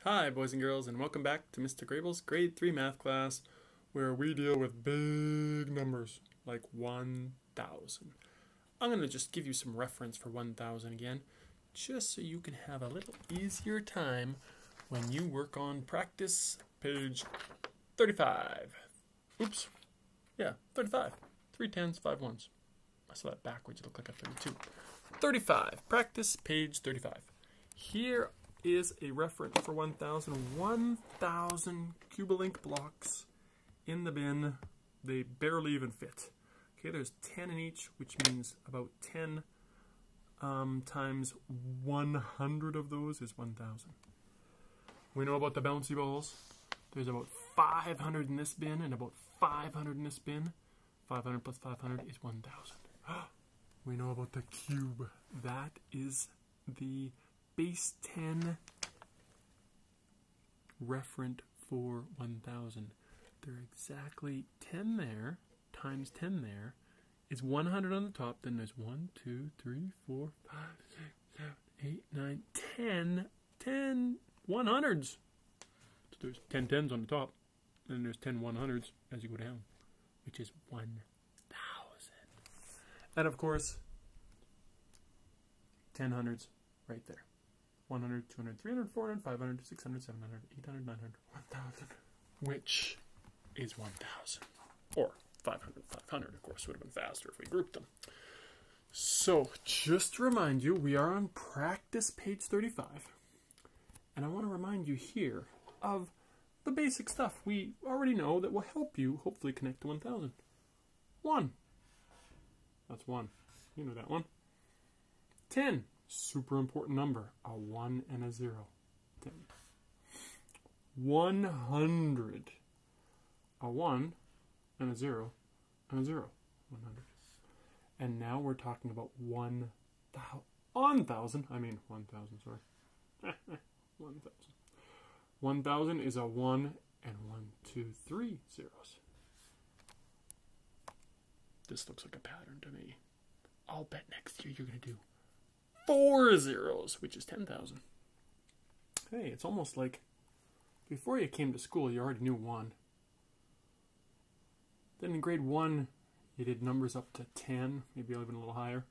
Hi, boys and girls, and welcome back to Mr. Grable's Grade 3 math class, where we deal with big numbers, like 1,000. I'm going to just give you some reference for 1,000 again, just so you can have a little easier time when you work on practice page 35. Oops. Yeah, 35. 3 tens, 5 ones. I saw that backwards. It looked like a 32. 35. Practice page 35. Here is a reference for 1,000. 1,000 Cubalink blocks in the bin. They barely even fit. Okay, there's 10 in each, which means about 10 times 100 of those is 1,000. We know about the bouncy balls. There's about 500 in this bin and about 500 in this bin. 500 plus 500 is 1,000. We know about the cube. That is the base 10 referent for 1,000. There are exactly 10 there, times 10 there, is 100 on the top. Then there's 1, 2, 3, 4, 5, 6, 7, 8, 9, 10. 10 100s. So there's 10 tens on the top, and there's 10 100s as you go down, which is 1,000. And of course, 10 hundreds right there. 100, 200, 300, 400, 500, 600, 700, 800, 900, 1,000, which is 1,000. Or 500, 500, of course, would have been faster if we grouped them. So, just to remind you, we are on practice page 35. And I want to remind you here of the basic stuff we already know that will help you hopefully connect to 1,000. 1. That's 1. You know that one. 10. Super important number. A 1 and a 0. 10. 100. A 1 and a 0 and a 0. 100. And now we're talking about 1,000. 1,000. I mean 1,000, sorry. 1,000. 1,000 is a 1 and 1, 2, 3 zeros. This looks like a pattern to me. I'll bet next year you're going to do 4 zeros, which is 10,000. Hey, it's almost like before you came to school, you already knew 1. Then in grade 1, you did numbers up to 10, maybe even a little higher.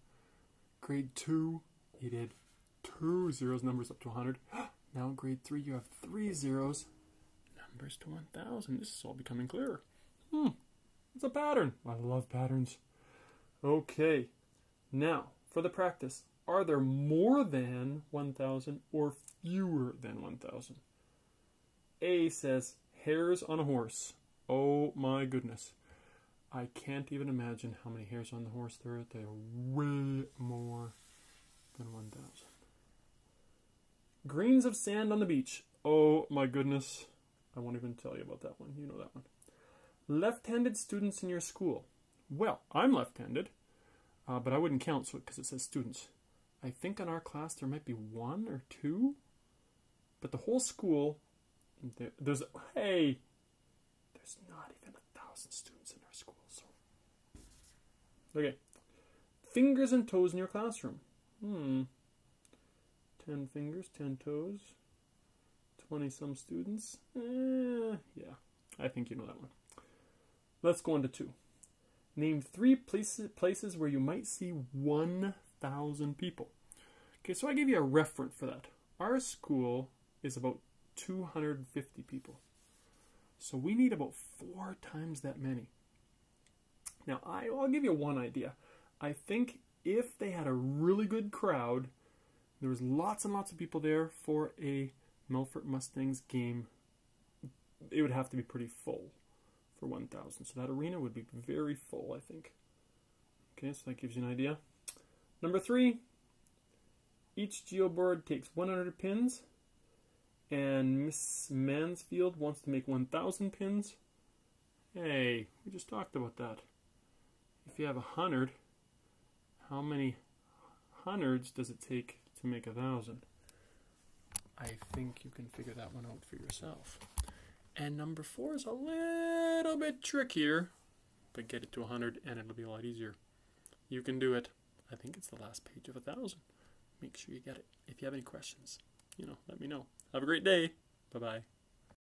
Grade 2, you did 2 zeros, numbers up to 100. Now in grade 3, you have 3 zeros, numbers to 1,000. This is all becoming clearer. It's a pattern. I love patterns. Okay, now for the practice. Are there more than 1,000 or fewer than 1,000? A says hairs on a horse. Oh my goodness. I can't even imagine how many hairs on the horse there are. They are way more than 1,000. Grains of sand on the beach. Oh my goodness. I won't even tell you about that one. You know that one. Left-handed students in your school. Well, I'm left-handed, but I wouldn't count because it says students. I think in our class there might be 1 or 2, but the whole school, there's not even 1,000 students in our school. So, okay, fingers and toes in your classroom. 10 fingers, 10 toes, 20 some students. Yeah, I think you know that one. Let's go on to 2. Name 3 places where you might see 1,000 people. Okay, so I gave you a reference for that. Our school is about 250 people. So we need about 4 times that many. Now, I'll give you one idea. I think if they had a really good crowd, there was lots and lots of people there for a Melfort Mustangs game, it would have to be pretty full for 1,000. So that arena would be very full, I think. Okay, so that gives you an idea. Number 3, each geoboard takes 100 pins, and Miss Mansfield wants to make 1,000 pins. Hey, we just talked about that. If you have 100, how many hundreds does it take to make 1,000? I think you can figure that one out for yourself. And number 4 is a little bit trickier, but get it to 100 and it'll be a lot easier. You can do it. I think it's the last page of 1,000. Make sure you get it. If you have any questions, let me know. Have a great day. Bye-bye.